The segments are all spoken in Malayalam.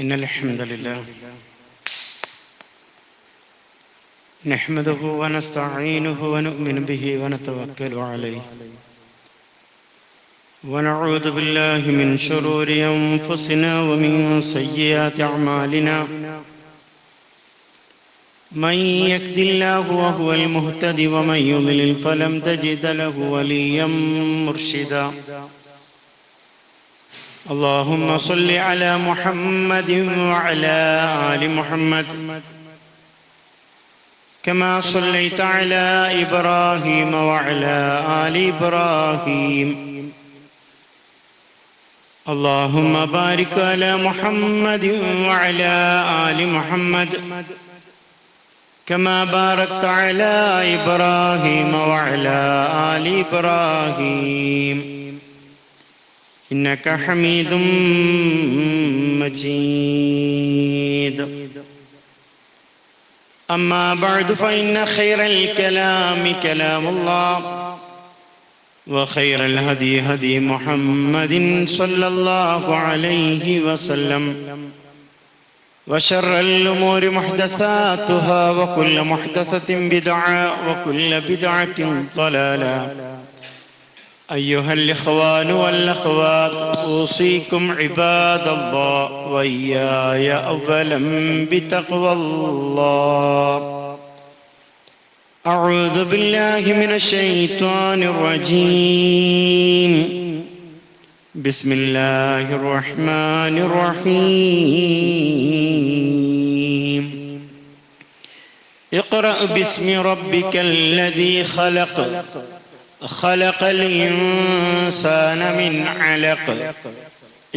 إن الحمد لله نحمده ونستعينه ونؤمن به ونتوكل عليه ونعوذ بالله من شرور أنفسنا ومن سيئات أعمالنا من يهد الله وهو المهتدي ومن يضلل فلن تجد له وليا مرشدا اللهم صل على محمد وعلى آل محمد كما صليت على إبراهيم وعلى آل إبراهيم اللهم بارك على محمد وعلى آل محمد كما باركت على إبراهيم وعلى آل إبراهيم إنك حميد مجيد أما بعد فإن خير الكلام كلام الله وخير الهدي هدي محمد صلى الله عليه وسلم وشر الأمور محدثاتها وكل محدثة بدعة وكل بدعة ضلالة أيها الإخوان والأخوات أوصيكم عباد الله وإياي أولا بتقوى الله أعوذ بالله من الشيطان الرجيم بسم الله الرحمن الرحيم اقرأ باسم ربك الذي خلق خلق الإنسان من علق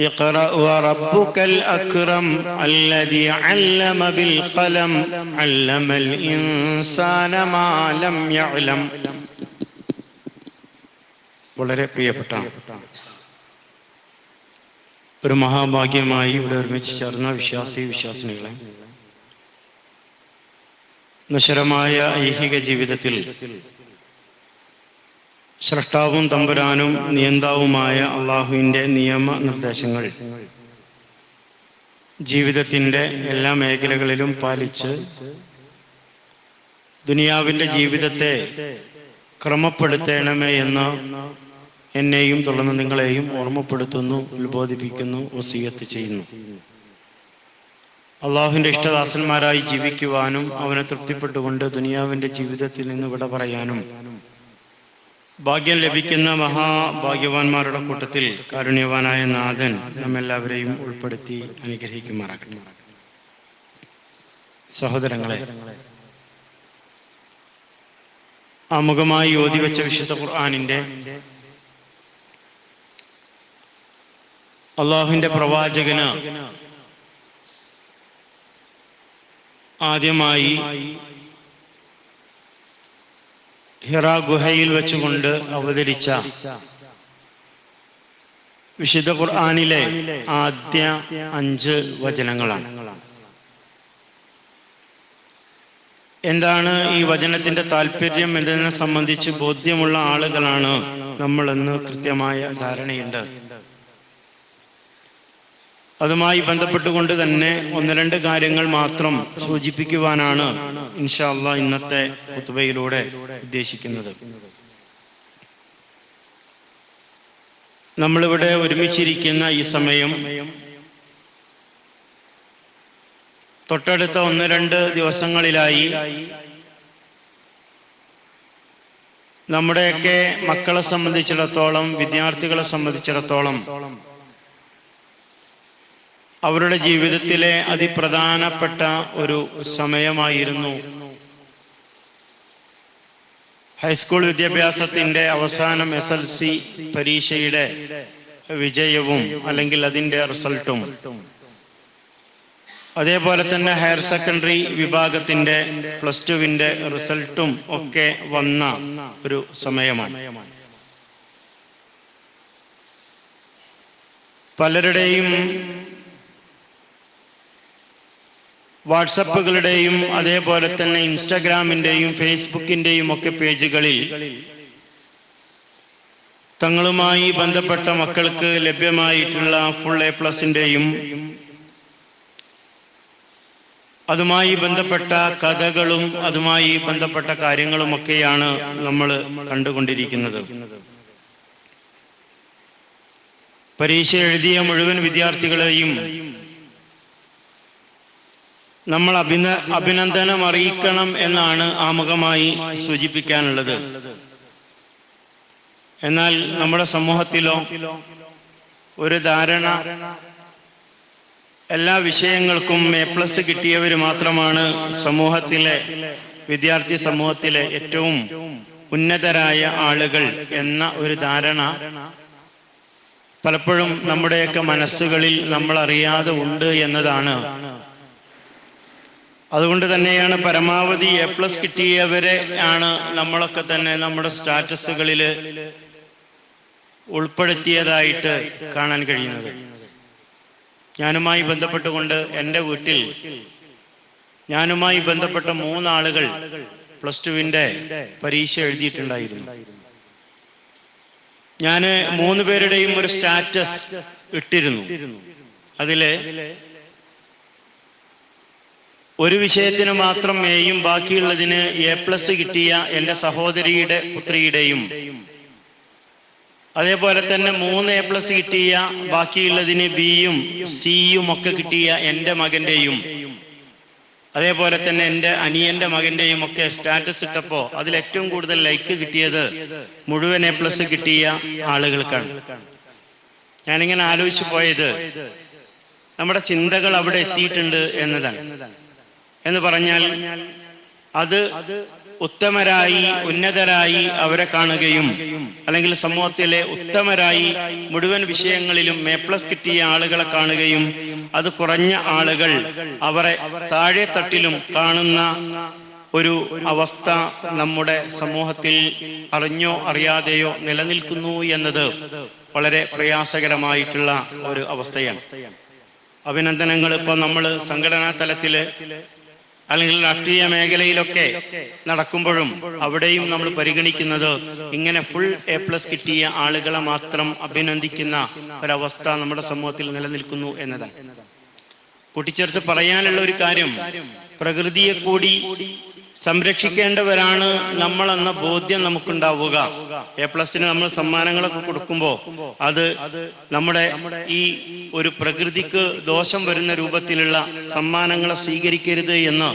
اقرأ وربك الأكرم الذي علم بالقلم علم الإنسان ما لم يعلم. വളരെ പ്രിയപ്പെട്ട ഒരു മഹാഭാഗ്യമായി ഇവിടെ ഒരുമിച്ച് ചേർന്ന വിശ്വാസിനികളെ, നശ്വരമായ ഐഹിക ജീവിതത്തിൽ സ്രഷ്ടാവും തമ്പുരാനും നിയന്താവുമായ അള്ളാഹുവിൻ്റെ നിയമ നിർദ്ദേശങ്ങൾ ജീവിതത്തിൻ്റെ എല്ലാ മേഖലകളിലും പാലിച്ച് ദുനിയാവിൻ്റെ ജീവിതത്തെ ക്രമപ്പെടുത്തണമേ എന്ന് എന്നെയും തുടർന്ന് നിങ്ങളെയും ഓർമ്മപ്പെടുത്തുന്നു, ഉത്ബോധിപ്പിക്കുന്നു, വസിയത്ത് ചെയ്യുന്നു. അള്ളാഹുവിൻ്റെ ഇഷ്ടദാസന്മാരായി ജീവിക്കുവാനും അവനെ തൃപ്തിപ്പെട്ടുകൊണ്ട് ദുനിയാവിൻ്റെ ജീവിതത്തിൽ നിന്ന് വിട പറയാനും ഭാഗ്യം ലഭിക്കുന്ന മഹാഭാഗ്യവാന്മാരുടെ കൂട്ടത്തിൽ കാരുണ്യവാനായ നാഥൻ നമ്മെല്ലാവരെയും ഉൾപ്പെടുത്തി അനുഗ്രഹിക്കുമാറാകട്ടെ. സഹോദരങ്ങളെ, ആമുഖമായി ഓതിവെച്ച വിശുദ്ധ ഖുർആനിന്റെ അള്ളാഹുവിന്റെ പ്രവാചകന് ആദ്യമായി ഹിറാ ഗുഹയിൽ വെച്ചുകൊണ്ട് അവതരിച്ച വിശുദ്ധ ഖുർആനിലെ ആദ്യ 5 വചനങ്ങളാണ്. എന്താണ് ഈ വചനത്തിന്റെ താല്പര്യം എന്നതിനെ സംബന്ധിച്ച് ബോധ്യമുള്ള ആളുകളാണ് നമ്മളെന്ന് കൃത്യമായ ധാരണയുണ്ട്. അതുമായി ബന്ധപ്പെട്ടുകൊണ്ട് തന്നെ 1-2 കാര്യങ്ങൾ മാത്രം സൂചിപ്പിക്കുവാനാണ് ഇൻഷാ അല്ലാഹ് ഇന്നത്തെ ഖുത്ബയിലൂടെ ഉദ്ദേശിക്കുന്നത്. നമ്മളിവിടെ ഒരുമിച്ചിരിക്കുന്ന ഈ സമയം തൊട്ടടുത്ത 1-2 ദിവസങ്ങളിലായി നമ്മുടെയൊക്കെ മക്കളെ സംബന്ധിച്ചിടത്തോളം, വിദ്യാർത്ഥികളെ സംബന്ധിച്ചിടത്തോളം അവരുടെ ജീവിതത്തിലെ അതിപ്രധാനപ്പെട്ട ഒരു സമയമായിരുന്നു ഹൈസ്കൂൾ വിദ്യാഭ്യാസത്തിന്റെ അവസാനം SLC പരീക്ഷയുടെ വിജയവും അല്ലെങ്കിൽ അതിന്റെ റിസൾട്ടും, അതേപോലെ തന്നെ ഹയർ സെക്കൻഡറി വിഭാഗത്തിന്റെ +2 റിസൾട്ടും ഒക്കെ വന്ന ഒരു സമയമാണ്. പലരുടെയും വാട്സപ്പുകളുടെയും അതേപോലെ തന്നെ ഇൻസ്റ്റാഗ്രാമിന്റെയും ഫേസ്ബുക്കിന്റെയും ഒക്കെ പേജുകളിൽ തങ്ങളുമായി ബന്ധപ്പെട്ട മക്കൾക്ക് ലഭ്യമായിട്ടുള്ള ഫുൾ A+ന്റെയും അതുമായി ബന്ധപ്പെട്ട കഥകളും അതുമായി ബന്ധപ്പെട്ട കാര്യങ്ങളുമൊക്കെയാണ് നമ്മൾ കണ്ടുകൊണ്ടിരിക്കുന്നത്. പരീക്ഷ എഴുതിയ മുഴുവൻ വിദ്യാർത്ഥികളെയും നമ്മൾ അഭിനന്ദനം അറിയിക്കണം എന്നാണ് ആമുഖമായി സൂചിപ്പിക്കാനുള്ളത്. എന്നാൽ നമ്മുടെ സമൂഹത്തിലോ ഒരു ധാരണ എല്ലാ വിഷയങ്ങൾക്കും A+ കിട്ടിയവർ മാത്രമാണ് വിദ്യാർത്ഥി സമൂഹത്തിലെ ഏറ്റവും ഉന്നതരായ ആളുകൾ എന്ന ഒരു ധാരണ പലപ്പോഴും നമ്മുടെയൊക്കെ മനസ്സുകളിൽ നമ്മൾ അറിയാതെ ഉണ്ട് എന്നതാണ്. അതുകൊണ്ട് തന്നെയാണ് പരമാവധി A+ കിട്ടിയവരെ ആണ് നമ്മളൊക്കെ തന്നെ നമ്മുടെ സ്റ്റാറ്റസുകളിൽ ഉൾപ്പെടുത്തിയതായിട്ട് കാണാൻ കഴിയുന്നത്. ഞാനുമായി ബന്ധപ്പെട്ടുകൊണ്ട് എൻ്റെ വീട്ടിൽ ഞാനുമായി ബന്ധപ്പെട്ട 3 ആളുകൾ +2 പരീക്ഷ എഴുതിയിട്ടുണ്ടായിരുന്നു. ഞാൻ 3 പേരുടെയും ഒരു സ്റ്റാറ്റസ് ഇട്ടിരുന്നു. അതില് ഒരു വിഷയത്തിന് മാത്രം Aയും ബാക്കിയുള്ളതിന് A+ കിട്ടിയ എൻ്റെ സഹോദരിയുടെ പുത്രിയുടെയും, അതേപോലെ തന്നെ 3 A+ കിട്ടിയ ബാക്കിയുള്ളതിന് Bയും Cയും ഒക്കെ കിട്ടിയ എൻ്റെ മകന്റെയും, അതേപോലെ തന്നെ എൻ്റെ അനിയന്റെ മകന്റെയും ഒക്കെ സ്റ്റാറ്റസ് ഇട്ടപ്പോ അതിൽ ഏറ്റവും കൂടുതൽ ലൈക്ക് കിട്ടിയത് മുഴുവൻ A+ കിട്ടിയ ആളുകൾക്കാണ്. ഞാനിങ്ങനെ ആലോചിച്ചു പോയത് നമ്മുടെ ചിന്തകൾ അവിടെ എത്തിയിട്ടുണ്ട് എന്നതാണ്. എന്ന് പറഞ്ഞാൽ അത് ഉത്തമരായി ഉന്നതരായി അവരെ കാണുകയും, അല്ലെങ്കിൽ സമൂഹത്തിലെ ഉത്തമരായി മുഴുവൻ വിഷയങ്ങളിലും A+ കിട്ടിയ ആളുകളെ കാണുകയും, അത് കുറഞ്ഞ ആളുകൾ അവരെ താഴെ തട്ടിലും കാണുന്ന ഒരു അവസ്ഥ നമ്മുടെ സമൂഹത്തിൽ അറിഞ്ഞോ അറിയാതെയോ നിലനിൽക്കുന്നു എന്നത് വളരെ പ്രയാസകരമായിട്ടുള്ള ഒരു അവസ്ഥയാണ്. അഭിനന്ദനങ്ങൾ ഇപ്പോൾ നമ്മൾ സംഘടനാ തലത്തില് അല്ലെങ്കിൽ രാഷ്ട്രീയ മേഖലയിലൊക്കെ നടക്കുമ്പോഴും അവിടെയും നമ്മൾ പരിഗണിക്കുന്നത് ഇങ്ങനെ ഫുൾ A+ കിട്ടിയ ആളുകളെ മാത്രം അഭിനന്ദിക്കുന്ന ഒരവസ്ഥ നമ്മുടെ സമൂഹത്തിൽ നിലനിൽക്കുന്നു എന്നതാണ്. കൂട്ടിച്ചേർത്ത് പറയാനുള്ള ഒരു കാര്യം, പ്രകൃതിയെ കൂടി സംരക്ഷിക്കേണ്ടവരാണ് നമ്മളെന്ന ബോധ്യം നമുക്കുണ്ടാവുക. A+ നമ്മൾ സമ്മാനങ്ങളൊക്കെ കൊടുക്കുമ്പോൾ അത് നമ്മുടെ ഈ ഒരു പ്രകൃതിക്ക് ദോഷം വരുന്ന രൂപത്തിലുള്ള സമ്മാനങ്ങളെ സ്വീകരിക്കരുത് എന്ന്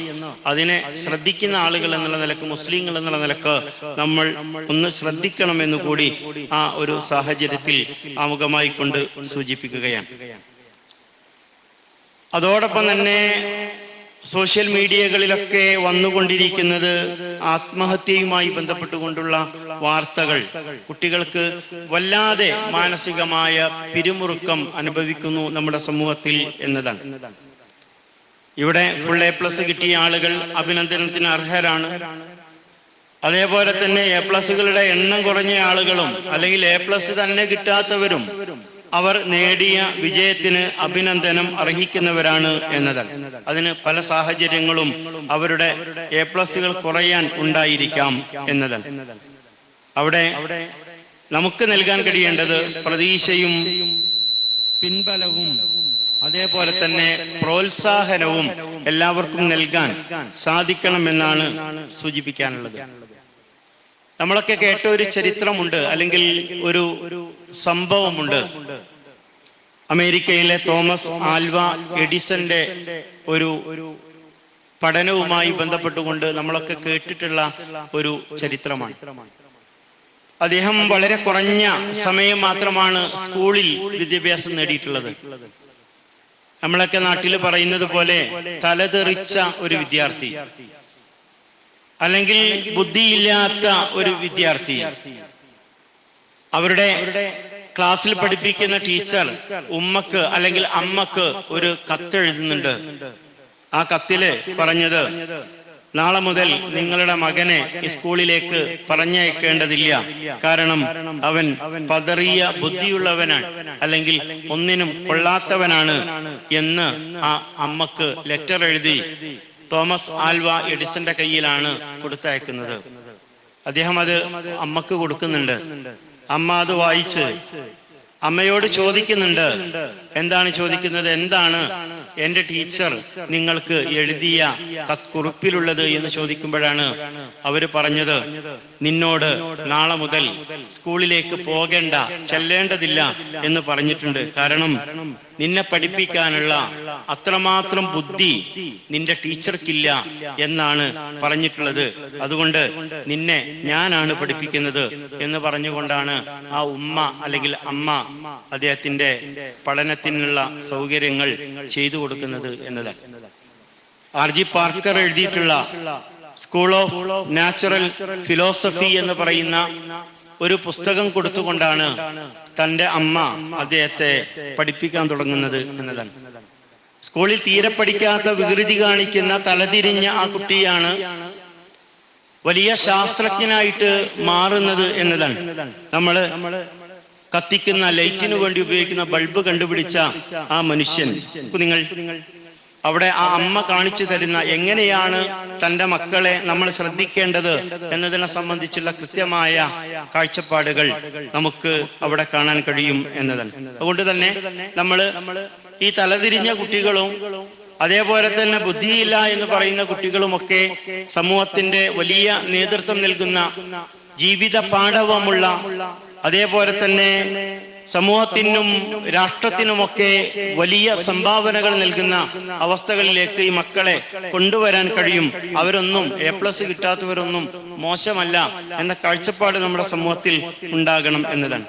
അതിനെ ശ്രദ്ധിക്കുന്ന ആളുകൾ എന്നുള്ള നിലക്ക്, മുസ്ലിങ്ങൾ എന്നുള്ള നിലക്ക് നമ്മൾ ഒന്ന് ശ്രദ്ധിക്കണമെന്ന് കൂടി ആ ഒരു സാഹചര്യത്തിൽ ആമുഖമായി കൊണ്ട് സൂചിപ്പിക്കുകയാണ്. അതോടൊപ്പം തന്നെ സോഷ്യൽ മീഡിയകളിലൊക്കെ വന്നുകൊണ്ടിരിക്കുന്നത് ആത്മഹത്യയുമായി ബന്ധപ്പെട്ടുകൊണ്ടുള്ള വാർത്തകൾ കുട്ടികൾക്ക് വല്ലാതെ മാനസികമായ പിരിമുറുക്കം അനുഭവിക്കുന്നു നമ്മുടെ സമൂഹത്തിൽ എന്നതാണ്. ഇവിടെ ഫുൾ A+ കിട്ടിയ ആളുകൾ അഭിനന്ദനത്തിന് അർഹരാണ്. അതേപോലെ തന്നെ A+കളുടെ എണ്ണം കുറഞ്ഞ ആളുകളും അല്ലെങ്കിൽ A+ തന്നെ കിട്ടാത്തവരും അവർ നേടിയ വിജയത്തിന് അഭിനന്ദനം അർഹിക്കുന്നവരാണ് എന്നതാണ്. അതിന് പല സാഹചര്യങ്ങളും അവരുടെ A+കൾ കുറയാൻ ഉണ്ടായിരിക്കാം എന്നതാണ്. അവിടെ നമുക്ക് നൽകാൻ കഴിയേണ്ടത് പ്രതീക്ഷയും പിൻബലവും അതേപോലെ തന്നെ പ്രോത്സാഹനവും എല്ലാവർക്കും നൽകാൻ സാധിക്കണമെന്നാണ് സൂചിപ്പിക്കാനുള്ളത്. നമ്മളൊക്കെ കേട്ട ഒരു ചരിത്രമുണ്ട്, അല്ലെങ്കിൽ ഒരു സംഭവമുണ്ട്. അമേരിക്കയിലെ തോമസ് ആൽവ എഡിസന്റെ ഒരു പഠനവുമായി ബന്ധപ്പെട്ടുകൊണ്ട് നമ്മളൊക്കെ കേട്ടിട്ടുള്ള ഒരു ചരിത്രമാണ്. അദ്ദേഹം വളരെ കുറഞ്ഞ സമയം മാത്രമാണ് സ്കൂളിൽ വിദ്യാഭ്യാസം നേടിയിട്ടുള്ളത്. നമ്മളൊക്കെ നാട്ടിൽ പറയുന്നത് പോലെ തലതെറിച്ച ഒരു വിദ്യാർത്ഥി, അല്ലെങ്കിൽ ബുദ്ധിയില്ലാത്ത ഒരു വിദ്യാർത്ഥി. അവരുടെ ക്ലാസ്സിൽ പഠിപ്പിക്കുന്ന ടീച്ചർ ഉമ്മക്ക് അല്ലെങ്കിൽ അമ്മക്ക് ഒരു കത്തെഴുതുന്നുണ്ട്. ആ കത്തില് പറഞ്ഞത്, നാളെ മുതൽ നിങ്ങളുടെ മകനെ സ്കൂളിലേക്ക് പറഞ്ഞയക്കേണ്ടതില്ല, കാരണം അവൻ പതറിയ ബുദ്ധിയുള്ളവനാണ്, അല്ലെങ്കിൽ ഒന്നിനും കൊള്ളാത്തവനാണ് എന്ന് ആ അമ്മക്ക് ലെറ്റർ എഴുതി തോമസ് ആൽവ എഡിസന്റെ കയ്യിലാണ് കൊടുത്തയക്കുന്നത്. അദ്ദേഹം അത് അമ്മക്ക് കൊടുക്കുന്നുണ്ട്. അമ്മ അത് വായിച്ച് അമ്മയോട് ചോദിക്കുന്നുണ്ട്. എന്താണ് ചോദിക്കുന്നത്? എന്താണ് എന്റെ ടീച്ചർ നിങ്ങൾക്ക് എഴുതിയ കുറിപ്പിലുള്ളത് എന്ന് ചോദിക്കുമ്പോഴാണ് അവര് പറഞ്ഞത്, നിന്നോട് നാളെ മുതൽ സ്കൂളിലേക്ക് പോകേണ്ട, ചെല്ലേണ്ടതില്ല എന്ന് പറഞ്ഞിട്ടുണ്ട്. കാരണം നിന്നെ പഠിപ്പിക്കാനുള്ള അത്രമാത്രം ബുദ്ധി നിന്റെ ടീച്ചർക്കില്ല എന്നാണ് പറഞ്ഞിട്ടുള്ളത്. അതുകൊണ്ട് നിന്നെ ഞാനാണ് പഠിപ്പിക്കുന്നത് എന്ന് പറഞ്ഞുകൊണ്ടാണ് ആ ഉമ്മ അല്ലെങ്കിൽ അമ്മ അദ്ദേഹത്തിന്റെ പഠനത്തിനുള്ള സൗകര്യങ്ങൾ ചെയ്തു കൊടുക്കുന്നത് എന്നതാണ്. ആർ.ജി. പാർക്കർ എഴുതിയിട്ടുള്ള സ്കൂൾ ഓഫ് നാച്ചുറൽ ഫിലോസഫി എന്ന് പറയുന്ന ഒരു പുസ്തകം കൊടുത്തുകൊണ്ടാണ് തന്റെ അമ്മ അദ്ദേഹത്തെ പഠിപ്പിക്കാൻ തുടങ്ങുന്നത് എന്നതാണ്. സ്കൂളിൽ തീരെ പഠിക്കാത്ത, വികൃതി കാണിക്കുന്ന, തലതിരിഞ്ഞ ആ കുട്ടിയാണ് വലിയ ശാസ്ത്രജ്ഞനായിട്ട് മാറുന്നത് എന്നതാണ്. നമ്മള് കത്തിക്കുന്ന ലൈറ്റിനു വേണ്ടി ഉപയോഗിക്കുന്ന ബൾബ് കണ്ടുപിടിച്ച ആ മനുഷ്യൻ, നിങ്ങൾ അവിടെ ആ അമ്മ കാണിച്ചു തരുന്ന എങ്ങനെയാണ് തന്റെ മക്കളെ നമ്മൾ ശ്രദ്ധിക്കേണ്ടത് എന്നതിനെ സംബന്ധിച്ചുള്ള കൃത്യമായ കാഴ്ചപ്പാടുകൾ നമുക്ക് അവിടെ കാണാൻ കഴിയും എന്നതാണ്. അതുകൊണ്ട് തന്നെ നമ്മള് ഈ തലതിരിഞ്ഞ കുട്ടികളും അതേപോലെ തന്നെ ബുദ്ധിയില്ല എന്ന് പറയുന്ന കുട്ടികളുമൊക്കെ സമൂഹത്തിന്റെ വലിയ നേതൃത്വം നൽകുന്ന, ജീവിത പാഠവമുള്ള, അതേപോലെ തന്നെ സമൂഹത്തിനും രാഷ്ട്രത്തിനുമൊക്കെ വലിയ സംഭാവനകൾ നൽകുന്ന അവസ്ഥകളിലേക്ക് ഈ മക്കളെ കൊണ്ടുവരാൻ കഴിയും. അവരൊന്നും A+ കിട്ടാത്തവരൊന്നും മോശമല്ല എന്ന കാഴ്ചപ്പാട് നമ്മുടെ സമൂഹത്തിൽ ഉണ്ടാകണം എന്നതാണ്.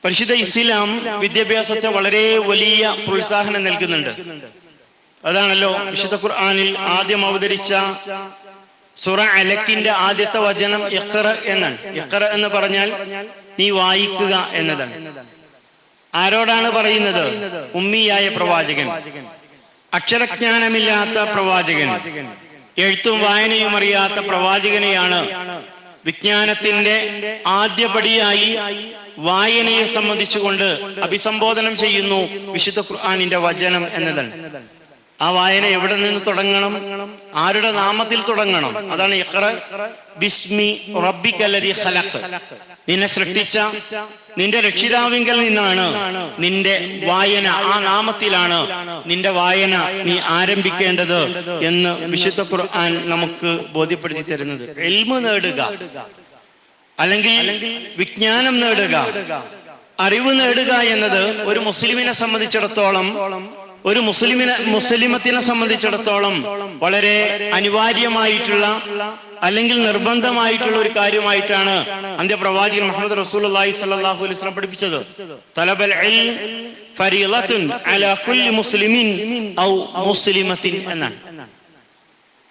പരിശുദ്ധ ഇസ്ലാം വിദ്യാഭ്യാസത്തെ വളരെ വലിയ പ്രോത്സാഹനം നൽകുന്നുണ്ട്. അതാണല്ലോ വിശുദ്ധ ഖുർആനിൽ ആദ്യം അവതരിച്ച സൂറ അലക്കിന്റെ ആദ്യത്തെ വചനം ഇഖ്റ എന്നാണ്. ഇഖ്റ എന്ന് പറഞ്ഞാൽ നീ വായിക്കുക എന്നതാണ്. ആരോടാണ് പറയുന്നത്? ഉമ്മിയായ പ്രവാചകൻ, അക്ഷരജ്ഞാനമില്ലാത്ത പ്രവാചകൻ, എഴുത്തും വായനയും അറിയാത്ത പ്രവാചകനെയാണ് വിജ്ഞാനത്തിന്റെ ആദ്യപടിയായി വായനയെ സംബന്ധിച്ചുകൊണ്ട് അഭിസംബോധനം ചെയ്യുന്നു വിശുദ്ധ ഖുർആനിന്റെ വചനം എന്നതാണ്. ആ വായന എവിടെ നിന്ന് തുടങ്ങണം? ആരുടെ നാമത്തിൽ തുടങ്ങണം? അതാണ് ഇഖ്റ ബിസ്മി റബ്ബിക്കല്ലദീ ഖലഖ്. നിന്നെ സൃഷ്ടിച്ച നിന്റെ രക്ഷിതാവിങ്കൽ നിന്നാണ് നിന്റെ വായന, ആ നാമത്തിലാണ് നിന്റെ വായന നീ ആരംഭിക്കേണ്ടത് എന്ന് വിശുദ്ധ ഖുർആൻ നമുക്ക് ബോധ്യപ്പെടുത്തി തരുന്നത്. ഇൽമു നേടുക, അല്ലെങ്കിൽ വിജ്ഞാനം നേടുക, അറിവ് നേടുക എന്നത് ഒരു മുസ്ലിമിനെ സംബന്ധിച്ചിടത്തോളം, ഒരു മുസ്ലിമത്തിനെ സംബന്ധിച്ചിടത്തോളം വളരെ അനിവാര്യമായിട്ടുള്ള അല്ലെങ്കിൽ നിർബന്ധമായിട്ടുള്ള ഒരു കാര്യമായിട്ടാണ് അന്ത്യപ്രവാചകൻ മുഹമ്മദ് റസൂലുള്ളാഹി സ്വല്ലല്ലാഹു അലൈഹി വസല്ലം പഠിപ്പിച്ചത്. തലബൽ ഇൽം ഫരീളത്തുൻ അലാ കുല്ലി മുസ്ലിമിൻ ഔ മുസ്ലിമത്തിൻ എന്നാണ്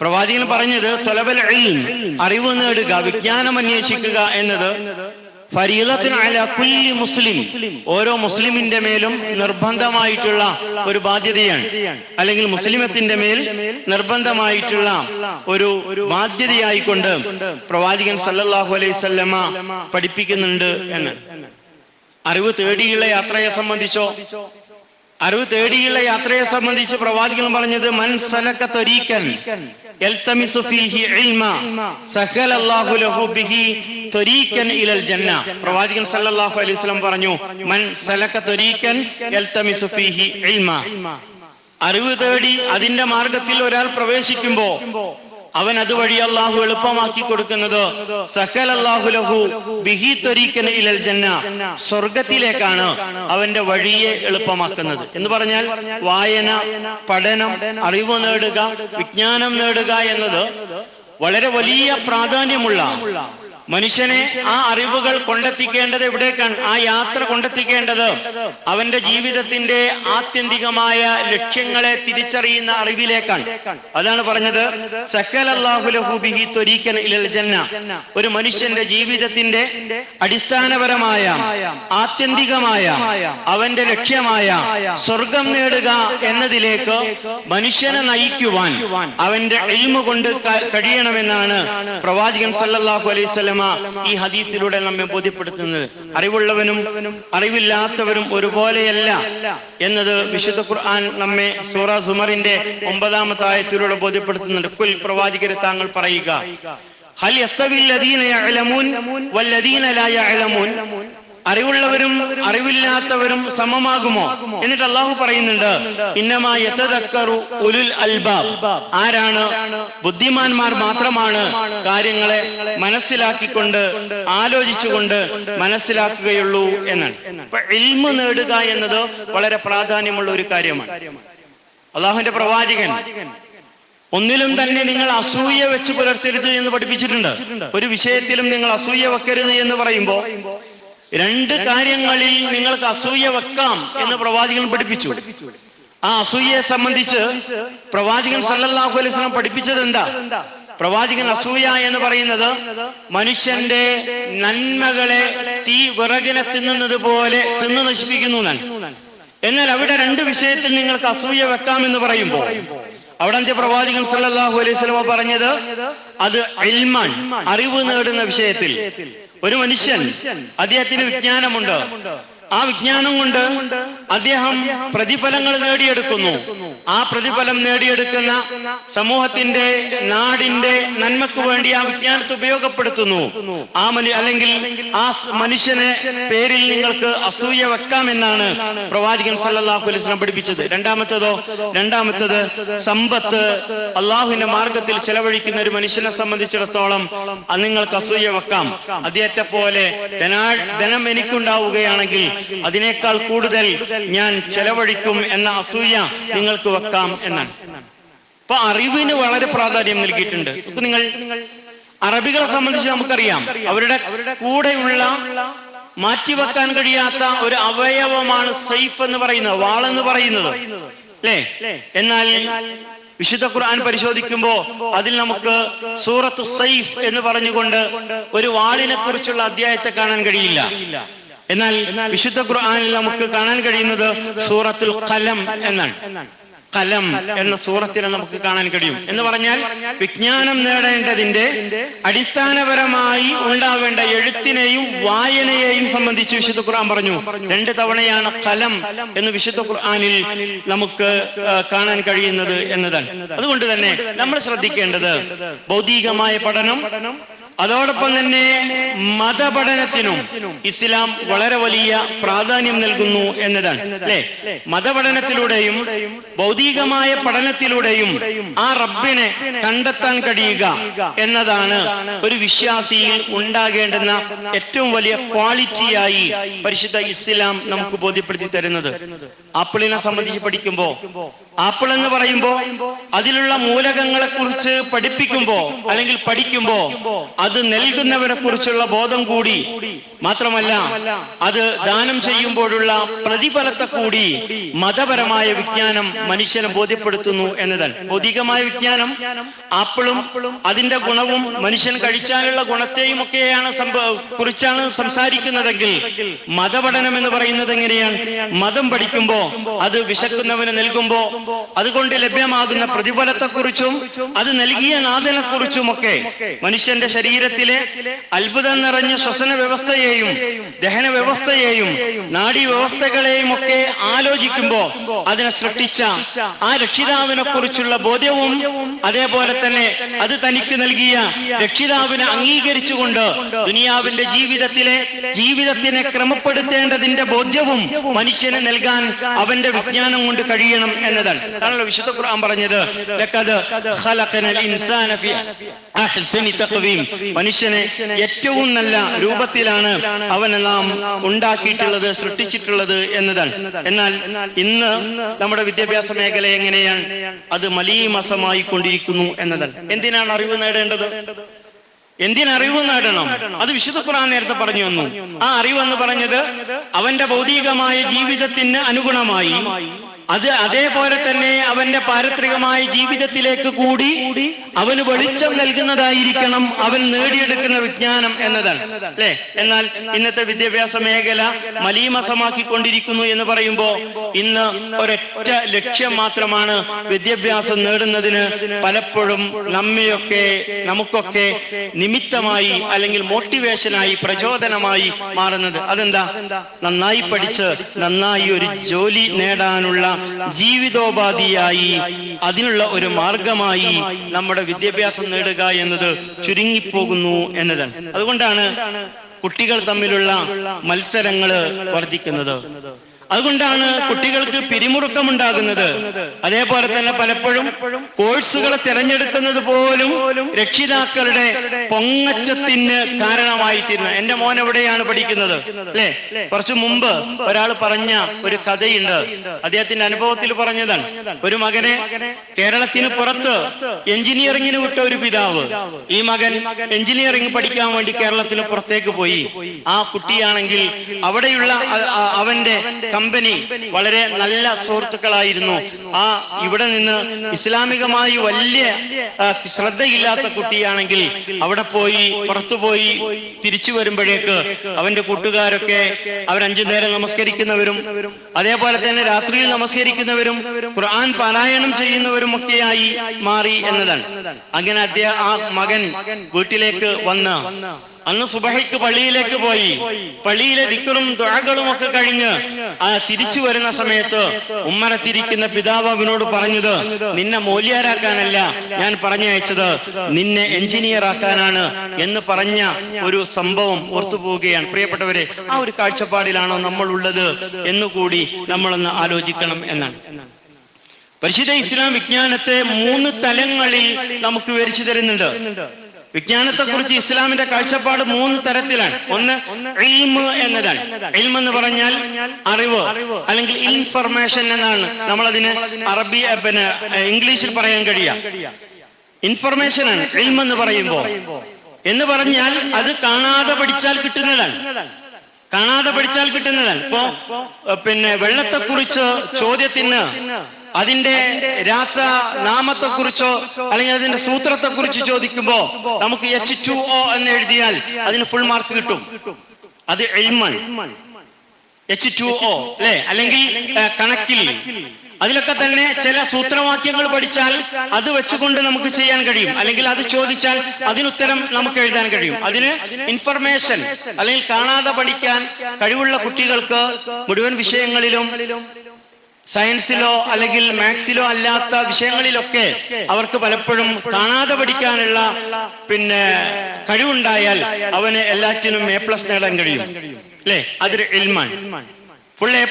പ്രവാചകൻ പറഞ്ഞത്. തലബൽ ഇൽം, അറിവ് നേടുക, വിജ്ഞാനം അന്വേഷിക്കുക എന്നത് ഫരീളത്തുൻ അലാ കുല്ലി മുസ്ലിം, ഓരോ മുസ്ലിമിന്റെ മേലും നിർബന്ധമായിട്ടുള്ള ഒരു ബാധ്യതയാണ്, അല്ലെങ്കിൽ മുസ്ലിമത്തിന്റെ മേൽ നിർബന്ധമായിട്ടുള്ള ഒരു ബാധ്യതയായിക്കൊണ്ട് പ്രവാചകൻ സല്ലല്ലാഹു അലൈഹി വസല്ലമ പഠിപ്പിക്കുന്നുണ്ട് എന്ന്. അറിവ് തേടിയുള്ള യാത്രയെ സംബന്ധിച്ചോ, അറിവ് തേടിയുള്ള യാത്രയെ സംബന്ധിച്ച് പ്രവാചകൻ പറഞ്ഞത്, മൻ സലക തരീഖൻ യൽതമിസു ഫീഹി ഇൽമ സഹലല്ലാഹു ലഹു ബിഹി തരീഖൻ ഇലൽ ജന്ന. പ്രവാചകൻ സല്ലല്ലാഹു അലൈഹി വസല്ലം പറഞ്ഞു, മൻ സലക തരീഖൻ യൽതമിസു ഫീഹി ഇൽമ. അറിവ് തേടി അതിന്റെ മാർഗത്തിൽ ഒരാൾ പ്രവേശിക്കുമ്പോ അവൻ അതുവഴി അള്ളാഹു എളുപ്പമാക്കി കൊടുക്കുന്നത് സഹലല്ലാഹു ലഹു ബിഹി തരീഖൻ ഇലൽ ജന്ന, സ്വർഗത്തിലേക്കാണ് അവന്റെ വഴിയെ എളുപ്പമാക്കുന്നത് എന്ന് പറഞ്ഞാൽ വായന, പഠനം, അറിവ് നേടുക, വിജ്ഞാനം നേടുക എന്നത് വളരെ വലിയ പ്രാധാന്യമുള്ള, മനുഷ്യനെ ആ അറിവുകൾ കൊണ്ടെത്തിക്കേണ്ടത് എവിടേക്കാണ്? ആ യാത്ര കൊണ്ടെത്തിക്കേണ്ടത് അവന്റെ ജീവിതത്തിന്റെ ആത്യന്തികമായ ലക്ഷ്യങ്ങളെ തിരിച്ചറിയുന്ന അറിവിലേക്കാണ്. അതാണ് പറഞ്ഞത് സക്കലല്ലാഹു ലഹു ബിഹി ത്വരീഖൻ ഇലൽ ജന്ന. ഒരു മനുഷ്യന്റെ ജീവിതത്തിന്റെ അടിസ്ഥാനപരമായ ആത്യന്തികമായ അവന്റെ ലക്ഷ്യമായ സ്വർഗം നേടുക എന്നതിലേക്ക് മനുഷ്യനെ നയിക്കുവാൻ അവന്റെ ഇൽമു കൊണ്ട് കഴിയണമെന്നാണ് പ്രവാചകൻ സല്ലല്ലാഹു അലൈഹി വസല്ലം ഈ ഹദീസിലൂടെ നമ്മെ ബോധ്യപ്പെടുത്തുന്നത്. അറിവുള്ളവനും അറിവില്ലാത്തവരും ഒരുപോലെയല്ല എന്നത് വിശുദ്ധ ഖുർആൻ നമ്മെ സൂറ സുമറിന്റെ 9-ാമത്തെ ആയത്തിലൂടെ ബോധ്യപ്പെടുത്തുന്നുണ്ട്. കുൽ, പ്രവാചകരെ താങ്കൾ പറയുക, ഹൽ യസ്തവിൽ ലദീന യഅലമൂൻ വല്ലദീന ലാ യഅലമൂൻ. അറിവുള്ളവരും അറിവില്ലാത്തവരും സമമാകുമോ? എന്നിട്ട് അള്ളാഹു പറയുന്നുണ്ട്, ഇന്നമാ യതദക്കറു ഉലുൽ അൽബാബ്. ആരാണ്? ബുദ്ധിമാന്മാർ മാത്രമാണ് കാര്യങ്ങളെ മനസ്സിലാക്കിക്കൊണ്ട് ആലോചിച്ചുകൊണ്ട് മനസ്സിലാക്കുകയുള്ളൂ എന്നാണ്. അപ്പൊ ഇൽമ് നേടുക എന്നത് വളരെ പ്രാധാന്യമുള്ള ഒരു കാര്യമാണ്. അള്ളാഹുവിന്റെ പ്രവാചകൻ ഒന്നിലും തന്നെ നിങ്ങൾ അസൂയ വെച്ച് പുലർത്തരുത് എന്ന് പഠിപ്പിച്ചിട്ടുണ്ട്. ഒരു വിഷയത്തിലും നിങ്ങൾ അസൂയ വെക്കരുത് എന്ന് പറയുമ്പോൾ രണ്ട് കാര്യങ്ങളിൽ നിങ്ങൾക്ക് അസൂയ വെക്കാം എന്ന് പ്രവാചകൻ പഠിപ്പിച്ചു. ആ അസൂയയെ സംബന്ധിച്ച് പ്രവാചകൻ സല്ലല്ലാഹു അലൈഹി വസല്ലം പഠിപ്പിച്ചത് എന്താ? പ്രവാചകൻ അസൂയ എന്ന് പറയുന്നത് മനുഷ്യന്റെ നന്മകളെ തീ വിറകിനെ തിന്നുന്നത് പോലെ തിന്നു നശിപ്പിക്കുന്നു എന്നാണ്. എന്നാൽ അവിടെ രണ്ട് വിഷയത്തിൽ നിങ്ങൾക്ക് അസൂയ വെക്കാമെന്ന് പറയുമ്പോൾ അവിടെ പ്രവാചകൻ സല്ലല്ലാഹു അലൈഹി വസല്ലം പറഞ്ഞത് അത് ഇൽമാൻ, അറിവ് നേടുന്ന വിഷയത്തിൽ. ഒരു മനുഷ്യൻ അദ്ദേഹത്തിന് വിജ്ഞാനമുണ്ട്, ആ വിജ്ഞാനം കൊണ്ട് അദ്ദേഹം പ്രതിഫലങ്ങൾ നേടിയെടുക്കുന്നു. ആ പ്രതിഫലം നേടിയെടുക്കുന്ന സമൂഹത്തിന്റെ നാടിന്റെ നന്മക്ക് വേണ്ടി ആ വിജ്ഞാനത്തെ ഉപയോഗപ്പെടുത്തുന്നു. അല്ലെങ്കിൽ ആ മനുഷ്യനെ പേരിൽ നിങ്ങൾക്ക് അസൂയ വെക്കാമെന്നാണ് പ്രവാചകൻ സല്ലല്ലാഹു അലൈഹി വസല്ലം പഠിപ്പിച്ചത്. രണ്ടാമത്തത് സമ്പത്ത് അള്ളാഹുവിന്റെ മാർഗത്തിൽ ചെലവഴിക്കുന്ന ഒരു മനുഷ്യനെ സംബന്ധിച്ചിടത്തോളം നിങ്ങൾക്ക് അസൂയ വെക്കാം. അദ്ദേഹത്തെ പോലെ ധനം എനിക്കുണ്ടാവുകയാണെങ്കിൽ അതിനേക്കാൾ കൂടുതൽ ഞാൻ ചെലവഴിക്കും എന്ന അസൂയ നിങ്ങൾക്ക് വെക്കാം എന്നാണ്. അപ്പൊ അറിവിന് വളരെ പ്രാധാന്യം നൽകിയിട്ടുണ്ട്. നിങ്ങൾ അറബികളെ സംബന്ധിച്ച് നമുക്കറിയാം, അവരുടെ കൂടെയുള്ള മാറ്റിവെക്കാൻ കഴിയാത്ത ഒരു അവയവമാണ് സൈഫ് എന്ന് പറയുന്നത്, വാളെന്ന് പറയുന്നത്, അല്ലേ? എന്നാൽ വിശുദ്ധ ഖുർആൻ പരിശോധിക്കുമ്പോ അതിൽ നമുക്ക് സൂറത്തു സൈഫ് എന്ന് പറഞ്ഞുകൊണ്ട് ഒരു വാളിനെ കുറിച്ചുള്ള അധ്യായത്തെ കാണാൻ കഴിയില്ല. എന്നാൽ വിശുദ്ധ ഖുർആനിൽ നമുക്ക് കാണാൻ കഴിയുന്നത് സൂറത്തുൽ ഖലം എന്നാണ്. ഖലം എന്ന സൂറത്തിനെ നമുക്ക് കാണാൻ കഴിയും. എന്ന് പറഞ്ഞാൽ വിജ്ഞാനം നേടേണ്ടതിന്റെ അടിസ്ഥാനപരമായി ഉണ്ടാവേണ്ട എഴുത്തിനെയും വായനയെയും സംബന്ധിച്ച് വിശുദ്ധ ഖുർആൻ പറഞ്ഞു. 2 തവണയാണ് ഖലം എന്ന് വിശുദ്ധ ഖുർആനിൽ നമുക്ക് കാണാൻ കഴിയുന്നത് എന്നതാണ്. അതുകൊണ്ട് തന്നെ നമ്മൾ ശ്രദ്ധിക്കേണ്ടത് ഭൗതികമായ പഠനം, അതോടൊപ്പം തന്നെ മതപഠനത്തിനും ഇസ്ലാം വളരെ വലിയ പ്രാധാന്യം നൽകുന്നു എന്നതാണ്, അല്ലെ? മതപഠനത്തിലൂടെയും ഭൗതികമായ പഠനത്തിലൂടെയും ആ റബ്ബിനെ കണ്ടെത്താൻ കഴിയുക എന്നതാണ് ഒരു വിശ്വാസിയിൽ ഉണ്ടാകേണ്ടുന്ന ഏറ്റവും വലിയ ക്വാളിറ്റിയായി പരിശുദ്ധ ഇസ്ലാം നമുക്ക് ബോധ്യപ്പെടുത്തി തരുന്നത്. ആപ്പിളിനെ സംബന്ധിച്ച് പഠിക്കുമ്പോ, ആപ്പിൾ എന്ന് പറയുമ്പോ അതിലുള്ള മൂലകങ്ങളെ കുറിച്ച് പഠിപ്പിക്കുമ്പോ അല്ലെങ്കിൽ പഠിക്കുമ്പോ അത് നൽകുന്നവരെ കുറിച്ചുള്ള ബോധം കൂടി മാത്രമല്ല, അത് ദാനം ചെയ്യുമ്പോഴുള്ള പ്രതിഫലത്തെ കൂടി മതപരമായ വിജ്ഞാനം മനുഷ്യനെ ബോധ്യപ്പെടുത്തുന്നു എന്നതാണ്. ഭൗതികമായ വിജ്ഞാനം ആപ്പിളും അതിന്റെ ഗുണവും മനുഷ്യൻ കഴിച്ചാലുള്ള ഗുണത്തെയും ഒക്കെയാണ് കുറിച്ചാണ് സംസാരിക്കുന്നതെങ്കിൽ, മതപഠനം എന്ന് പറയുന്നത് എങ്ങനെയാണ്? മതം പഠിക്കുമ്പോ അത് വിശക്കുന്നവന് നൽകുമ്പോ അതുകൊണ്ട് ലഭ്യമാകുന്ന പ്രതിഫലത്തെക്കുറിച്ചും അത് നൽകിയ നാഥനെ കുറിച്ചുമൊക്കെ മനുഷ്യന്റെ ശരീരത്തിലെ അത്ഭുതം നിറഞ്ഞ ശ്വസന വ്യവസ്ഥയെയും ദഹന വ്യവസ്ഥയെയും നാഡീ വ്യവസ്ഥകളെയും ഒക്കെ ആലോചിക്കുമ്പോ അതിനെ സൃഷ്ടിച്ച ആ രക്ഷിതാവിനെ കുറിച്ചുള്ള ബോധ്യവും അതേപോലെ തന്നെ അത് തനിക്ക് നൽകിയ രക്ഷിതാവിനെ അംഗീകരിച്ചുകൊണ്ട് ദുനിയാവിന്റെ ജീവിതത്തിനെ ക്രമപ്പെടുത്തേണ്ടതിന്റെ ബോധ്യവും മനുഷ്യന് നൽകാൻ അവന്റെ വിജ്ഞാനം കൊണ്ട് കഴിയണം എന്നതാണ്. അതാണല്ലോ വിശുദ്ധ ഖുർആൻ പറഞ്ഞത്, ലഖദ് ഖലഖനൽ ഇൻസാന ഫീ അഹ്സനി തഖ്വീം. മനുഷ്യനെ ഏറ്റവും നല്ല രൂപത്തിലാണ് അവനെ നാം ഉണ്ടാക്കിയിട്ടുള്ളത്, സൃഷ്ടിച്ചിട്ടുള്ളത് എന്നതാണ്. എന്നാൽ ഇന്ന് നമ്മുടെ വിദ്യാഭ്യാസ മേഖല എങ്ങനെയാണ്? അത് മലീമസമായി കൊണ്ടിരിക്കുന്നു എന്നതാണ്. എന്തിനാണ് അറിവ് നേടേണ്ടത്? എന്തിനറിവ് നേടണം? അത് വിശുദ്ധ ഖുർആൻ നേരത്തെ പറഞ്ഞു വന്നു. ആ അറിവെന്ന് പറഞ്ഞത് അവന്റെ ഭൗതികമായ ജീവിതത്തിന് അനുഗുണമായി അത് അതേപോലെ തന്നെ അവന്റെ പാരത്രികമായ ജീവിതത്തിലേക്ക് കൂടി അവന് വെളിച്ചം നൽകുന്നതായിരിക്കണം അവൻ നേടിയെടുക്കുന്ന വിജ്ഞാനം എന്നതാണ്, അല്ലെ? എന്നാൽ ഇന്നത്തെ വിദ്യാഭ്യാസ മേഖല മലീമസമാക്കിക്കൊണ്ടിരിക്കുന്നു എന്ന് പറയുമ്പോ ഇന്ന് ഒരൊറ്റ ലക്ഷ്യം മാത്രമാണ് വിദ്യാഭ്യാസം നേടുന്നതിന് പലപ്പോഴും നമുക്കൊക്കെ നിമിത്തമായി അല്ലെങ്കിൽ മോട്ടിവേഷനായി പ്രചോദനമായി മാറുന്നത്. അതെന്താ? നന്നായി പഠിച്ച് നന്നായി ഒരു ജോലി നേടാനുള്ള ജീവിതോപാധിയായി, അതിനുള്ള ഒരു മാർഗമായി നമ്മുടെ വിദ്യാഭ്യാസം നേടുക എന്നത് ചുരുങ്ങിപ്പോകുന്നു എന്നതാണ്. അതുകൊണ്ടാണ് കുട്ടികൾ തമ്മിലുള്ള മത്സരങ്ങള് വർദ്ധിക്കുന്നത്. അതുകൊണ്ടാണ് കുട്ടികൾക്ക് പിരിമുറുക്കമുണ്ടാകുന്നത്. അതേപോലെ തന്നെ പലപ്പോഴും കോഴ്സുകളെ തിരഞ്ഞെടുക്കുന്നത് പോലും രക്ഷിതാക്കളുടെ പൊങ്ങച്ചത്തിന് കാരണമായി തീരുന്നത്. എന്റെ മോൻ എവിടെയാണ് പഠിക്കുന്നത് അല്ലെ? കുറച്ചു മുമ്പ് ഒരാൾ പറഞ്ഞ ഒരു കഥയുണ്ട്, അദ്ദേഹത്തിന്റെ അനുഭവത്തിൽ പറഞ്ഞതാണ്. ഒരു മകനെ കേരളത്തിന് പുറത്ത് എഞ്ചിനീയറിംഗിന് വിട്ട ഒരു പിതാവ്, ഈ മകൻ എഞ്ചിനീയറിംഗ് പഠിക്കാൻ വേണ്ടി കേരളത്തിന് പുറത്തേക്ക് പോയി. ആ കുട്ടിയാണെങ്കിൽ അവിടെയുള്ള അവന്റെ കമ്പനി വളരെ നല്ല സുഹൃത്തുക്കളായിരുന്നു. ഇവിടെ നിന്ന് ഇസ്ലാമികമായി വലിയ ശ്രദ്ധയില്ലാത്ത കുട്ടിയാണെങ്കിൽ അവിടെ പോയി പുറത്തുപോയി തിരിച്ചു വരുമ്പോഴേക്ക് അവന്റെ കൂട്ടുകാരൊക്കെ അവർ 5 നേരം നമസ്കരിക്കുന്നവരും അതേപോലെ തന്നെ രാത്രിയിൽ നമസ്കരിക്കുന്നവരും ഖുർആൻ പാരായണം ചെയ്യുന്നവരും ഒക്കെയായി മാറി എന്നതാണ്. അങ്ങനെ ആ മകൻ വീട്ടിലേക്ക് വന്ന് അന്ന് സുബഹിക്ക് പള്ളിയിലേക്ക് പോയി. പള്ളിയിലെ ദിക്റും ദുആകളും ഒക്കെ കഴിഞ്ഞ് തിരിച്ചു വരുന്ന സമയത്ത് ഉമ്മറത്തിരിക്കുന്ന പിതാവ് അവനോട് പറഞ്ഞത്, നിന്നെ മൗല്യാരാക്കാനല്ല ഞാൻ പറഞ്ഞയച്ചത്, നിന്നെ എഞ്ചിനീയർ ആക്കാനാണ് എന്ന് പറഞ്ഞ ഒരു സംഭവം ഓർത്തുപോവുകയാണ്. പ്രിയപ്പെട്ടവരെ, ആ ഒരു കാഴ്ചപ്പാടിലാണോ നമ്മൾ ഉള്ളത് എന്നുകൂടി നമ്മളൊന്ന് ആലോചിക്കണം എന്നാണ്. പരിശുദ്ധ ഇസ്ലാം വിജ്ഞാനത്തെ 3 തലങ്ങളിൽ നമുക്ക് വിവരിച്ചു തരുന്നുണ്ട്. വിജ്ഞാനത്തെക്കുറിച്ച് ഇസ്ലാമിന്റെ കാഴ്ചപ്പാട് 3 തരത്തിലാണ്. ഒന്ന് ഇൽമ് എന്നതാണ്. ഇൽമ് എന്ന് പറഞ്ഞാൽ അറിവ് അല്ലെങ്കിൽ ഇൻഫർമേഷൻ എന്നാണ് നമ്മളതിന് അറബി ഇംഗ്ലീഷിൽ പറയാൻ കഴിയുക. ഇൻഫർമേഷൻ ആണ് ഇൽമ് എന്ന് പറയുമ്പോ. എന്ന് പറഞ്ഞാൽ അത് കാണാതെ പഠിച്ചാൽ കിട്ടുന്നതാണ്. ഇപ്പോ വെള്ളത്തെക്കുറിച്ച് ചോദ്യത്തിന് അതിന്റെ രാസനാമത്തെക്കുറിച്ചോ അല്ലെങ്കിൽ അതിന്റെ സൂത്രത്തെക്കുറിച്ച് ചോദിക്കുമ്പോ നമുക്ക് H2O എന്ന് എഴുതിയാൽ അതിന് ഫുൾ മാർക്ക് കിട്ടും. അത് ഇൽമാണ്. H2O അല്ലെ? അല്ലെങ്കിൽ കണക്കിൽ അതിലൊക്കെ തന്നെ ചില സൂത്രവാക്യങ്ങൾ പഠിച്ചാൽ അത് വെച്ചുകൊണ്ട് നമുക്ക് ചെയ്യാൻ കഴിയും. അല്ലെങ്കിൽ അത് ചോദിച്ചാൽ അതിനുത്തരം നമുക്ക് എഴുതാൻ കഴിയും. അതിന് ഇൻഫർമേഷൻ അല്ലെങ്കിൽ കാണാതെ പഠിക്കാൻ കഴിവുള്ള കുട്ടികൾക്ക് മുഴുവൻ വിഷയങ്ങളിലും സയൻസിലോ അല്ലെങ്കിൽ മാത്സിലോ അല്ലാത്ത വിഷയങ്ങളിലൊക്കെ അവർക്ക് പലപ്പോഴും കാണാതെ പഠിക്കാനുള്ള കഴിവുണ്ടായാൽ അവന് എല്ലാറ്റിനും A+ നേടാൻ കഴിയും അല്ലെ? അതൊരു ഇൽമാണ്. ഫുൾ A+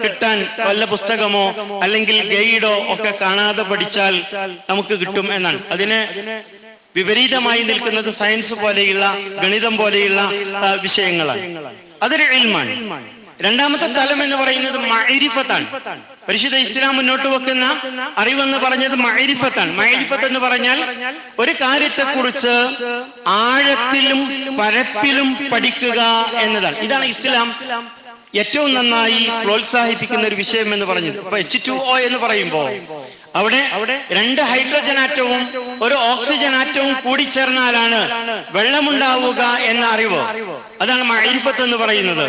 കിട്ടാൻ വല്ല പുസ്തകമോ അല്ലെങ്കിൽ ഗൈഡോ ഒക്കെ കാണാതെ പഠിച്ചാൽ നമുക്ക് കിട്ടും എന്നാണ്. അതിന് വിപരീതമായി നിൽക്കുന്നത് സയൻസ് പോലെയുള്ള ഗണിതം പോലെയുള്ള വിഷയങ്ങളാണ്. അതൊരു ഇൽമാണ്. രണ്ടാമത്തെ തലം എന്ന് പറയുന്നത് മഅരിഫത്താണ്. പരിശുദ്ധ ഇസ്ലാം മുന്നോട്ട് വെക്കുന്ന അറിവെന്ന് പറഞ്ഞത് മഅരിഫത്താണ്. മഅരിഫത്ത് എന്ന് പറഞ്ഞാൽ ഒരു കാര്യത്തെക്കുറിച്ച് ആഴത്തിലും പരപ്പിലും പഠിക്കുക എന്നതാണ്. ഇതാണ് ഇസ്ലാം ഏറ്റവും നന്നായി പ്രോത്സാഹിപ്പിക്കുന്ന ഒരു വിഷയം എന്ന് പറഞ്ഞത്. ഇപ്പൊ H2O എന്ന് പറയുമ്പോ അവിടെ 2 ഹൈഡ്രജൻ ആറ്റവും 1 ഓക്സിജൻ ആറ്റവും കൂടിച്ചേർന്നാലാണ് വെള്ളമുണ്ടാവുക എന്ന അറിവ്. അതാണ് മഅരിഫത്ത് എന്ന് പറയുന്നത്.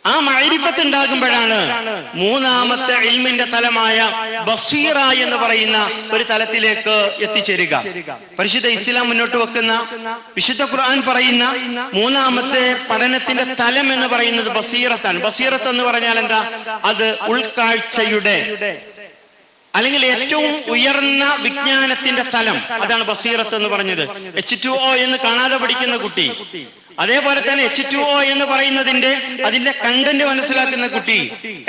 ആ മഅരിഫത്ത് ഉണ്ടാകുമ്പോഴാണ് മൂന്നാമത്തെ ഇൽമിന്റെ തലമായ ബസീറ എന്ന് പറയുന്ന ഒരു തലത്തിലേക്ക് എത്തിച്ചേരുക. പരിശുദ്ധ ഇസ്ലാം മുന്നോട്ട് വെക്കുന്ന വിശുദ്ധ ഖുർആൻ പറയുന്ന മൂന്നാമത്തെ പഠനത്തിന്റെ തലം എന്ന് പറയുന്നത് ബസീറത്താണ്. ബസീറത്ത് എന്ന് പറഞ്ഞാൽ എന്താ? അത് ഉൾക്കാഴ്ചയുടെ അല്ലെങ്കിൽ ഏറ്റവും ഉയർന്ന വിജ്ഞാനത്തിന്റെ തലം. അതാണ് ബസീറത്ത് എന്ന് പറഞ്ഞത്. H2O എന്ന് കാണാതെ പഠിക്കുന്ന കുട്ടി, അതേപോലെ തന്നെ H2O എന്ന് പറയുന്നതിന്റെ അതിന്റെ കണ്ടന്റ് മനസ്സിലാക്കുന്ന കുട്ടി.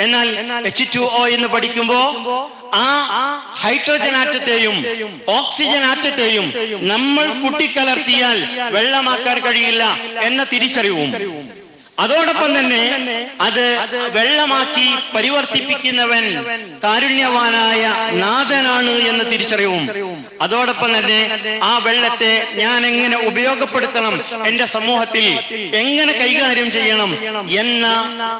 എന്നാൽ H2O എന്ന് പഠിക്കുമ്പോ ആ ഹൈഡ്രജൻ ആറ്റത്തെയും ഓക്സിജൻ ആറ്റത്തെയും നമ്മൾ കൂട്ടിക്കലർത്തിയാൽ വെള്ളമാക്കാൻ കഴിയില്ല എന്ന തിരിച്ചറിവും അതോടൊപ്പം തന്നെ അത് വെള്ളമാക്കി പരിവർത്തിപ്പിക്കുന്നവൻ കാരുണ്യവാനായ നാഥനാണ് എന്ന തിരിച്ചറിവും അതോടൊപ്പം തന്നെ ആ വെള്ളത്തെ ഞാൻ എങ്ങനെ ഉപയോഗപ്പെടുത്തണം, എന്റെ സമൂഹത്തിൽ എങ്ങനെ കൈകാര്യം ചെയ്യണം എന്ന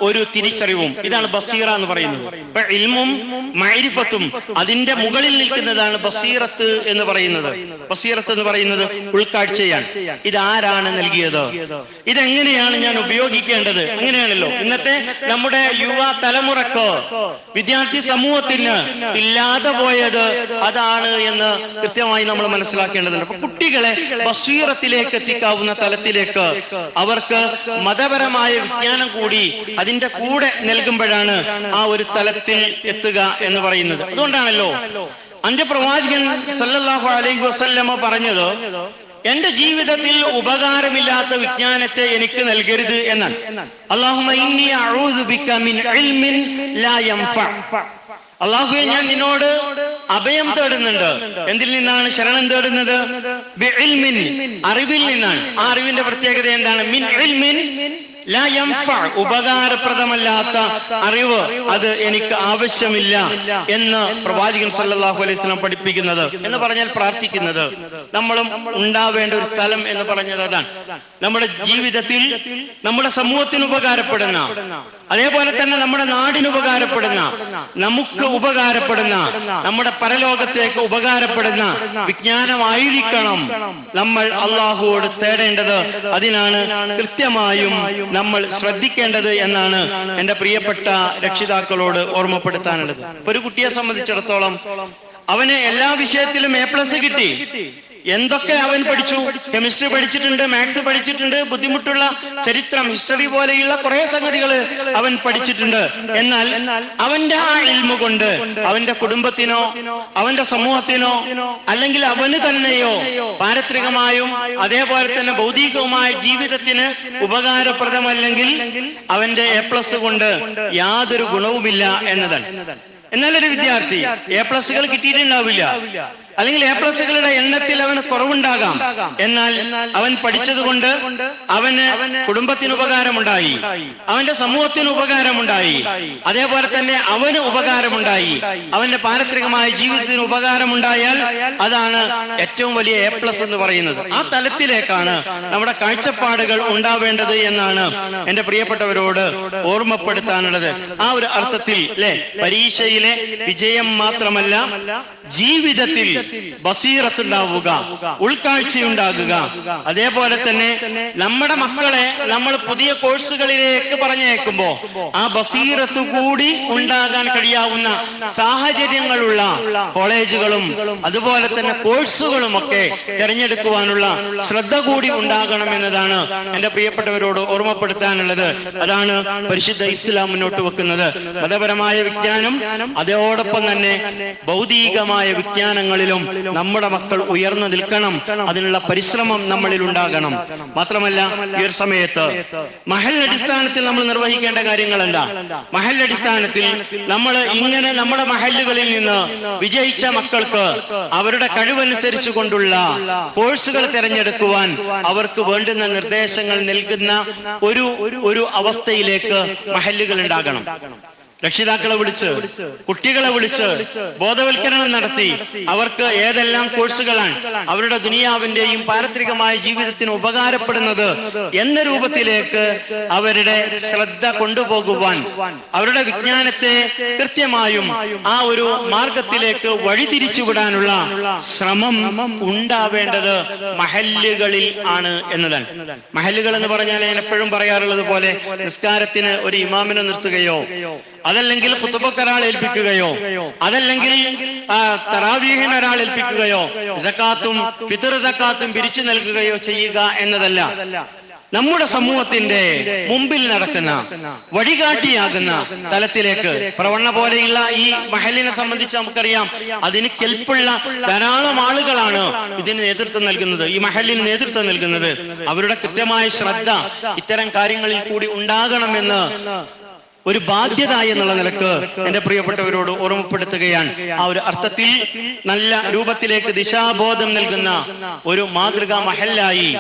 ഒരു തിരിച്ചറിവും. ഇതാണ് ബസീറ എന്ന് പറയുന്നത്. ഇപ്പൊ ഇൽമും മഅരിഫത്തും അതിന്റെ മുകളിൽ നിൽക്കുന്നതാണ് ബസീറത്ത് എന്ന് പറയുന്നത്. ബസീറത്ത് എന്ന് പറയുന്നത് ഉൾക്കാഴ്ചയാണ്. ഇതാരാണ് നൽകിയത്? ഇതെങ്ങനെയാണ് ഞാൻ ഉപയോഗിക്കേണ്ടത്? അങ്ങനെയാണല്ലോ ഇന്നത്തെ നമ്മുടെ യുവ തലമുറക്ക്, വിദ്യാർത്ഥി സമൂഹത്തിന് ഇല്ലാതെ പോയത് അതാണ് എന്ന് കൃത്യമായി നമ്മൾ മനസ്സിലാക്കേണ്ടതുണ്ട്. അപ്പൊ കുട്ടികളെ ബസീറത്തിലേക്ക് എത്തിക്കാവുന്ന തലത്തിലേക്ക് അവർക്ക് മതപരമായ വിജ്ഞാനം കൂടി അതിന്റെ കൂടെ നൽകുമ്പോഴാണ് ആ ഒരു തലത്തിൽ എത്തുക എന്ന് പറയുന്നത്. അതുകൊണ്ടാണല്ലോ അന്ത്യപ്രവാചകൻ സല്ലല്ലാഹു അലൈഹി വസല്ലമ പറഞ്ഞത്, എന്റെ ജീവിതത്തിൽ ഉപകാരമില്ലാത്ത വിജ്ഞാനത്തെ എനിക്ക് നൽകരുത് എന്നാണ്. അല്ലാഹുമ്മ ഇന്നി അഊദു ബിക മിൻ ഇൽമിൻ ലാ യൻഫഅ. അല്ലാഹുവേ, ഞാൻ നിന്നോട് അഭയം തേടുന്നുണ്ട്. എന്തിൽ നിന്നാണ് ശരണം തേടുന്നത്? ബിഇൽമിൻ, അറിവിൽ നിന്നാണ്. ആ അറിവിന്റെ പ്രത്യേകത എന്താണ്? മിൻ ഇൽമിൻ ലാ യൻഫഅ, ഉപകാരപ്രദമല്ലാത്ത അറിവ് അത് എനിക്ക് ആവശ്യമില്ല എന്ന് പ്രവാചകൻ സല്ലല്ലാഹു അലൈഹി വസല്ലം പഠിപ്പിക്കുന്നത്. എന്ന് പറഞ്ഞാൽ പ്രാർത്ഥിക്കുന്നത്. നമ്മളും ഉണ്ടാവേണ്ട ഒരു തലം എന്ന് പറഞ്ഞത് അതാണ്. നമ്മുടെ ജീവിതത്തിൽ നമ്മുടെ സമൂഹത്തിന് ഉപകാരപ്പെടുന്ന, അതേപോലെ തന്നെ നമ്മുടെ നാടിന് ഉപകാരപ്പെടുന്ന, നമുക്ക് ഉപകാരപ്പെടുന്ന, നമ്മുടെ പരലോകത്തേക്ക് ഉപകാരപ്പെടുന്ന വിജ്ഞാനമായിരിക്കണം നമ്മൾ അള്ളാഹുവോട് തേടേണ്ടത്. അതിനാണ് കൃത്യമായും നമ്മൾ ശ്രദ്ധിക്കേണ്ടത് എന്നാണ് എന്റെ പ്രിയപ്പെട്ട രക്ഷിതാക്കളോട് ഓർമ്മപ്പെടുത്താനുള്ളത്. ഒരു കുട്ടിയെ സംബന്ധിച്ചിടത്തോളം അവന് എല്ലാ വിഷയത്തിലും A+ കിട്ടി. എന്തൊക്കെ അവൻ പഠിച്ചു? കെമിസ്ട്രി പഠിച്ചിട്ടുണ്ട്, മാത്സ് പഠിച്ചിട്ടുണ്ട്, ബുദ്ധിമുട്ടുള്ള ചരിത്രം, ഹിസ്റ്ററി പോലെയുള്ള കുറെ സംഗതികൾ അവൻ പഠിച്ചിട്ടുണ്ട്. എന്നാൽ അവന്റെ ആ ഇൽമു കൊണ്ട് അവന്റെ കുടുംബത്തിനോ അവന്റെ സമൂഹത്തിനോ അല്ലെങ്കിൽ അവന് തന്നെയോ പാരത്രികമായും അതേപോലെ തന്നെ ഭൗതികവുമായ ജീവിതത്തിന് ഉപകാരപ്രദമല്ലെങ്കിൽ അവന്റെ A+ കൊണ്ട് യാതൊരു ഗുണവുമില്ല എന്നതാണ്. എന്നാൽ ഒരു വിദ്യാർത്ഥി A+ കിട്ടിയിട്ടുണ്ടാവില്ല, അല്ലെങ്കിൽ A+കളുടെ എണ്ണത്തിൽ അവന് കുറവുണ്ടാകാം. എന്നാൽ അവൻ പഠിച്ചതുകൊണ്ട് അവന് കുടുംബത്തിന് ഉപകാരമുണ്ടായി, അവന്റെ സമൂഹത്തിന് ഉപകാരമുണ്ടായി, അതേപോലെ തന്നെ അവന് ഉപകാരമുണ്ടായി, അവന്റെ പാരത്രികമായ ജീവിതത്തിന് ഉപകാരമുണ്ടായാൽ അതാണ് ഏറ്റവും വലിയ A+ എന്ന് പറയുന്നത്. ആ തലത്തിലേക്കാണ് നമ്മുടെ കാഴ്ചപ്പാടുകൾ ഉണ്ടാവേണ്ടത് എന്നാണ് എന്റെ പ്രിയപ്പെട്ടവരോട് ഓർമ്മപ്പെടുത്താനുള്ളത്. ആ ഒരു അർത്ഥത്തിൽ അല്ലെ, പരീക്ഷയിലെ വിജയം മാത്രമല്ല, ജീവിതത്തിൽ ബസീറത്തുണ്ടാവുക, ഉൾക്കാഴ്ചയുണ്ടാകുക. അതേപോലെ തന്നെ നമ്മുടെ മക്കളെ നമ്മൾ പുതിയ കോഴ്സുകളിലേക്ക് പറഞ്ഞേക്കുമ്പോ ആ ബസീറത്ത് കൂടി ഉണ്ടാകാൻ കഴിയാവുന്ന സാഹചര്യങ്ങളുള്ള കോളേജുകളും അതുപോലെ തന്നെ കോഴ്സുകളും ഒക്കെ തിരഞ്ഞെടുക്കുവാനുള്ള ശ്രദ്ധ കൂടി ഉണ്ടാകണം എന്നതാണ് എന്റെ പ്രിയപ്പെട്ടവരോട് ഓർമ്മപ്പെടുത്താനുള്ളത്. അതാണ് പരിശുദ്ധ ഇസ്ലാം മുന്നോട്ട് വെക്കുന്നത്. മതപരമായ വിജ്ഞാനം, അതോടൊപ്പം തന്നെ ഭൗതികമായ വിജ്ഞാനങ്ങളിലും നമ്മുടെ മക്കൾ ഉയർന്നു നിൽക്കണം. അതിനുള്ള പരിശ്രമം നമ്മളിൽ ഉണ്ടാകണം. മാത്രമല്ല, ഈ ഒരു സമയത്ത് മഹൽ അടിസ്ഥാനത്തിൽ നമ്മൾ നിർവഹിക്കേണ്ട കാര്യങ്ങൾ എന്താ? മഹൽ അടിസ്ഥാനത്തിൽ നമ്മൾ ഇങ്ങനെ നമ്മുടെ മഹല്ലുകളിൽ നിന്ന് വിജയിച്ച മക്കൾക്ക് അവരുടെ കഴിവനുസരിച്ച് കൊണ്ടുള്ള കോഴ്സുകൾ തിരഞ്ഞെടുക്കുവാൻ അവർക്ക് വേണ്ടുന്ന നിർദ്ദേശങ്ങൾ നൽകുന്ന ഒരു അവസ്ഥയിലേക്ക് മഹല്ലുകൾ ഉണ്ടാകണം. രക്ഷിതാക്കളെ വിളിച്ച്, കുട്ടികളെ വിളിച്ച് ബോധവൽക്കരണം നടത്തി അവർക്ക് ഏതെല്ലാം കോഴ്സുകളാണ് അവരുടെ ദുനിയാവിന്റെയും പാരത്രികമായ ജീവിതത്തിന് ഉപകാരപ്പെടുന്നത് എന്ന രൂപത്തിലേക്ക് അവരുടെ ശ്രദ്ധ കൊണ്ടുപോകുവാൻ, അവരുടെ വിജ്ഞാനത്തെ കൃത്യമായും ആ ഒരു മാർഗത്തിലേക്ക് വഴിതിരിച്ചു വിടാനുള്ള ശ്രമം ഉണ്ടാവേണ്ടത് മഹല്ലുകളിൽ ആണ് എന്നതാണ്. മഹല്ലുകൾ എന്ന് പറഞ്ഞാൽ ഞാൻ എപ്പോഴും പറയാറുള്ളത് പോലെ നിസ്കാരത്തിന് ഒരു ഇമാമിനെ നിർത്തുകയോ, അതല്ലെങ്കിൽ ഖുതുബക്ക് ഒരാൾ ഏൽപ്പിക്കുകയോ, അതല്ലെങ്കിൽ തറാവീഹിന് ഒരാൾ ഏൽപ്പിക്കുകയോ, സക്കാത്തും ഫിത്ർ സക്കാത്തും പിരിച്ചു നൽകുകയോ ചെയ്യുക എന്നതല്ല. നമ്മുടെ സമൂഹത്തിന്റെ മുമ്പിൽ നടക്കുന്ന, വഴികാട്ടിയാകുന്ന തലത്തിലേക്ക് പ്രവണ പോലെയുള്ള ഈ മഹലിനെ സംബന്ധിച്ച് നമുക്കറിയാം, അതിന് കെൽപ്പുള്ള ധാരാളം ആളുകളാണ് ഇതിന് നേതൃത്വം നൽകുന്നത്, ഈ മഹലിന് നേതൃത്വം നൽകുന്നത്. അവരുടെ കൃത്യമായ ശ്രദ്ധ ഇത്തരം കാര്യങ്ങളിൽ കൂടി ഉണ്ടാകണമെന്ന് ഒരു ബാധ്യത എന്നുള്ള നിലക്ക് എന്റെ പ്രിയപ്പെട്ടവരോട് ഓർമ്മപ്പെടുത്തുകയാണ്. ആ ഒരു അർത്ഥത്തിൽ നല്ല രൂപത്തിലേക്ക് ദിശാബോധം നൽകുന്ന ഒരു മാതൃകാ മഹല്ലായി,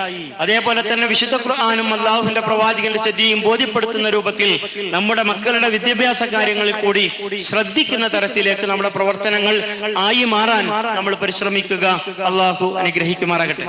അതേപോലെ തന്നെ വിശുദ്ധ ഖുർആനും അല്ലാഹുവിന്റെ പ്രവാചകന്റെ ചര്യയും ബോധ്യപ്പെടുത്തുന്ന രൂപത്തിൽ നമ്മുടെ മക്കളുടെ വിദ്യാഭ്യാസ കാര്യങ്ങളിൽ കൂടി ശ്രദ്ധിക്കുന്ന തരത്തിലേക്ക് നമ്മുടെ പ്രവർത്തനങ്ങൾ ആയി മാറാൻ നമ്മൾ പരിശ്രമിക്കുക. അല്ലാഹു അനുഗ്രഹിക്കുമാറാകട്ടെ.